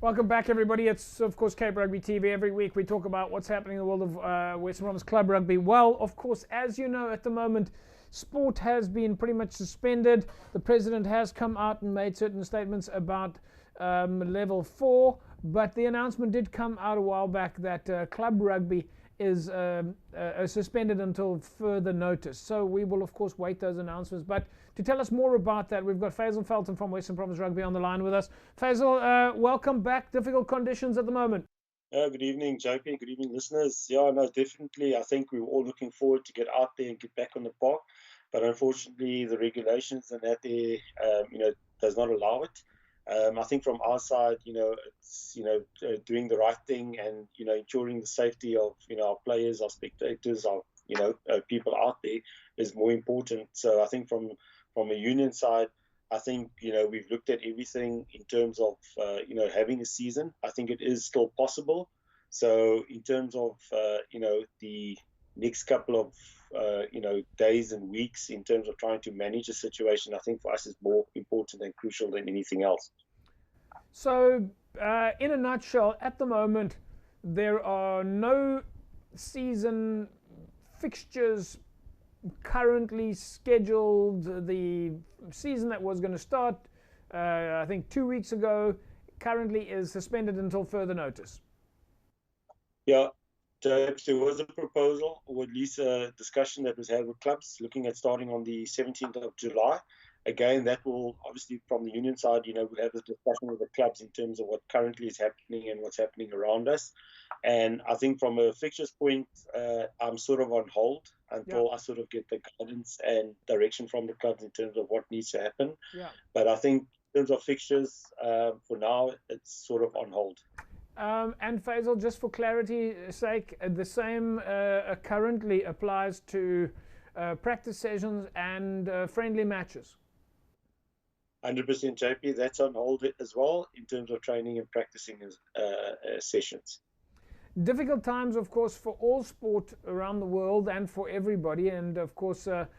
Welcome back, everybody. It's, of course, Cape Rugby TV. Every week we talk about what's happening in the world of Western Province Club Rugby. Well, of course, as you know, at the moment, sport has been pretty much suspended. The president has come out and made certain statements about level 4, but the announcement did come out a while back that Club Rugby is suspended until further notice. So we will, of course, wait those announcements. But to tell us more about that, we've got Faizel Felton from Western Province Rugby on the line with us. Faizel, welcome back. Difficult conditions at the moment. Good evening, JP. Good evening, listeners. Yeah, no, definitely. I think we were all looking forward to get out there and get back on the park. But unfortunately, the regulations and that there, does not allow it. I think from our side, it's, doing the right thing and, ensuring the safety of, our players, our spectators, our, people out there is more important. So I think from a union side, I think, we've looked at everything in terms of, having a season. I think it is still possible. So in terms of, the next couple of, days and weeks in terms of trying to manage the situation, I think for us is more important and crucial than anything else. So in a nutshell, at the moment, there are no season fixtures currently scheduled. The season that was going to start, I think 2 weeks ago, currently is suspended until further notice. Yeah, there was a proposal, or at least a discussion that was had with clubs, looking at starting on the 17th of July. Again, that will obviously, from the union side, we'll have a discussion with the clubs in terms of what currently is happening and what's happening around us. And I think from a fixtures point, I'm sort of on hold until I sort of get the guidance and direction from the clubs in terms of what needs to happen. Yeah. But I think in terms of fixtures, for now, it's sort of on hold. And Faizel, just for clarity's sake, the same currently applies to practice sessions and friendly matches. 100% JP, that's on hold as well in terms of training and practicing sessions. Difficult times, of course, for all sport around the world and for everybody, and of course this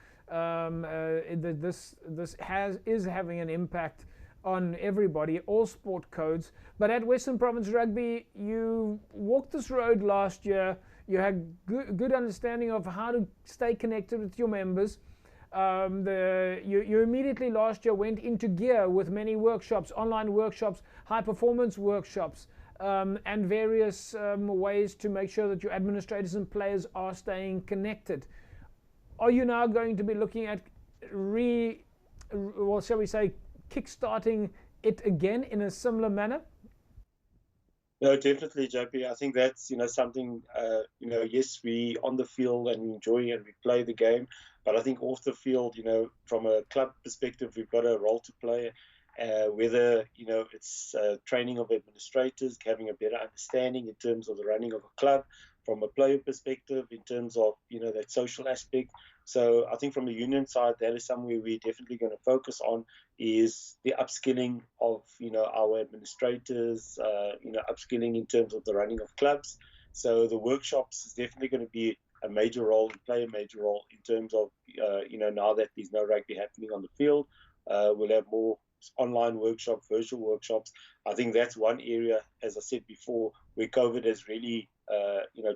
is having an impact on everybody, all sport codes. But at Western Province Rugby, you walked this road last year. You had good understanding of how to stay connected with your members. You immediately last year went into gear with many workshops, online workshops, high performance workshops, and various ways to make sure that your administrators and players are staying connected. Are you now going to be looking at shall we say, kickstarting it again in a similar manner? No, definitely, JP. I think that's something. Yes, we on the field and we enjoy and we play the game, but I think off the field, from a club perspective, we've got a role to play. Whether it's training of administrators, having a better understanding in terms of the running of a club, from a player perspective, in terms of that social aspect. So I think from the union side, that is somewhere we're definitely going to focus on, is the upskilling of our administrators, upskilling in terms of the running of clubs. So the workshops is definitely going to be a major role and play a major role in terms of now that there's no rugby happening on the field, we'll have more online workshops, virtual workshops. I think that's one area, as I said before, where COVID has really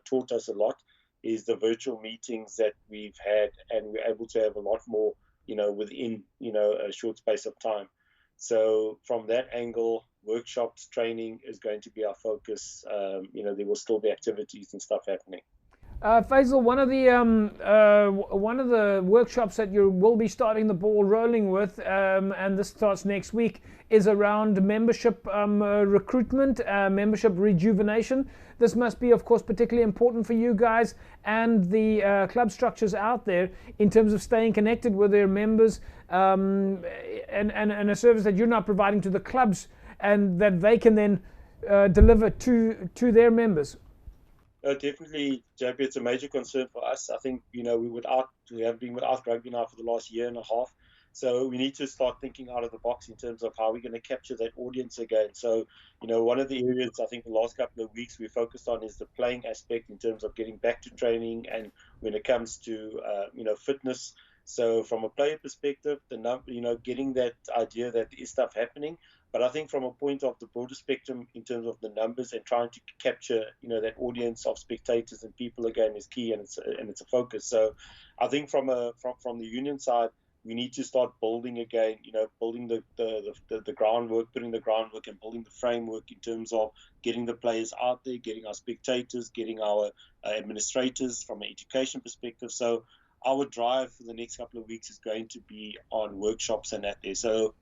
taught us a lot, is the virtual meetings that we've had, and we're able to have a lot more within a short space of time. So from that angle, workshops, training is going to be our focus. There will still be activities and stuff happening. Faizel, one of the workshops that you will be starting the ball rolling with, and this starts next week, is around membership recruitment, membership rejuvenation. This must be, of course, particularly important for you guys and the club structures out there in terms of staying connected with their members, and a service that you're not providing to the clubs and that they can then deliver to their members. Definitely, JP, it's a major concern for us. I think, we have been without rugby now for the last year and a half. So we need to start thinking out of the box in terms of how we're going to capture that audience again. So, one of the areas I think the last couple of weeks we focused on is the playing aspect in terms of getting back to training, and when it comes to, fitness, So from a player perspective, getting that idea that there is stuff happening. But I think from a point of the broader spectrum in terms of the numbers and trying to capture, that audience of spectators and people again is key, and it's a focus. So I think from the union side, we need to start building again, building the groundwork, putting the groundwork and building the framework in terms of getting the players out there, getting our spectators, getting our administrators from an education perspective. So our drive for the next couple of weeks is going to be on workshops and that there. So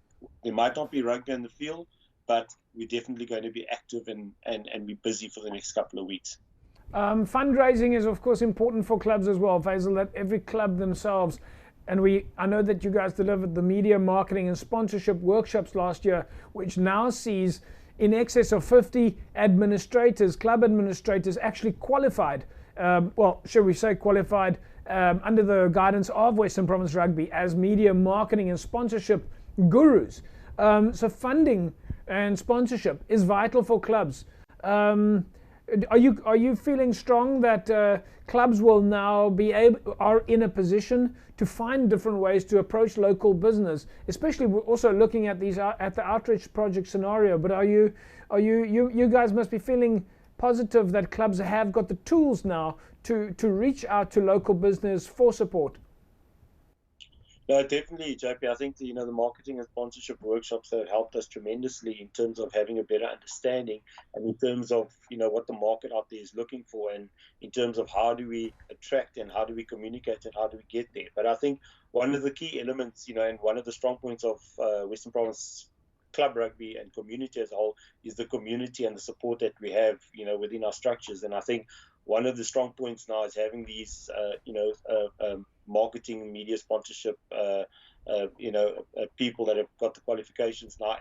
there might not be rugby in the field, but we're definitely going to be active and be busy for the next couple of weeks. Fundraising is of course important for clubs as well, Faizel, that every club themselves, and I know that you guys delivered the media marketing and sponsorship workshops last year, which now sees in excess of 50 administrators, club administrators actually qualified, should we say qualified, under the guidance of Western Province Rugby as media marketing and sponsorship gurus. So funding and sponsorship is vital for clubs. Are you feeling strong that clubs will now are in a position to find different ways to approach local business, especially also looking at at the outreach project scenario? But you guys must be feeling positive that clubs have got the tools now to reach out to local business for support. No, definitely, JP. I think the marketing and sponsorship workshops have helped us tremendously in terms of having a better understanding, and in terms of what the market out there is looking for, and in terms of how do we attract and how do we communicate and how do we get there. But I think one of the key elements, and one of the strong points of Western Province club rugby and community as a whole is the community and the support that we have, within our structures. And I think one of the strong points now is having these, marketing, media sponsorship, people that have got the qualifications now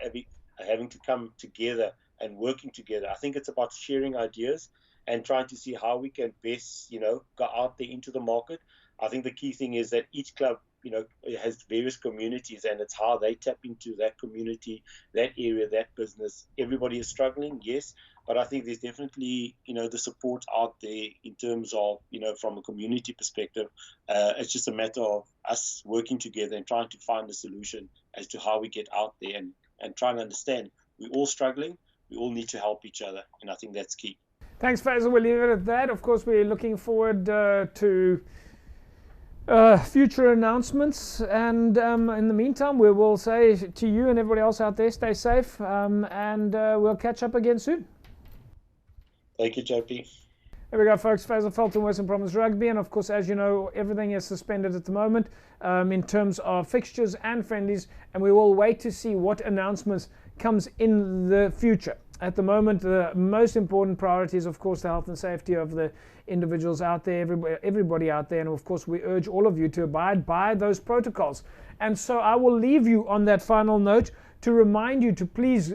having to come together and working together. I think it's about sharing ideas and trying to see how we can best, go out there into the market. I think the key thing is that each club, it has various communities, and it's how they tap into that community, that area, that business. Everybody is struggling, yes, but I think there's definitely, the support out there in terms of, from a community perspective. It's just a matter of us working together and trying to find a solution as to how we get out there and trying to understand we're all struggling, we all need to help each other, and I think that's key. Thanks, Faizel. We'll leave it at that. Of course, we're looking forward to future announcements, and in the meantime we will say to you and everybody else out there, stay safe, and we'll catch up again soon. Thank you, JP. There we go, folks. Faizel Felton, Western Province Rugby, and of course, as you know, everything is suspended at the moment in terms of fixtures and friendlies, and we will wait to see what announcements comes in the future. At the moment, the most important priority is, of course, the health and safety of the individuals out there, everybody out there, and of course, we urge all of you to abide by those protocols. And so I will leave you on that final note to remind you to please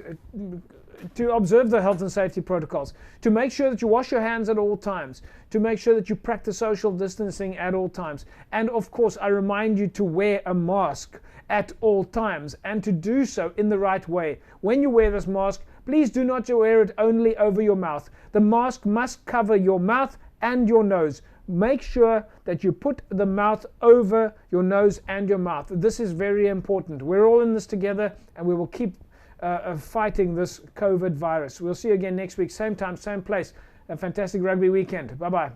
to observe the health and safety protocols, to make sure that you wash your hands at all times, to make sure that you practice social distancing at all times, and of course I remind you to wear a mask at all times, and to do so in the right way. When you wear this mask, please do not wear it only over your mouth. The mask must cover your mouth and your nose. Make sure that you put the mouth over your nose and your mouth. This is very important. We're all in this together, and we will keep fighting this COVID virus. We'll see you again next week, same time, same place. A fantastic rugby weekend. Bye-bye.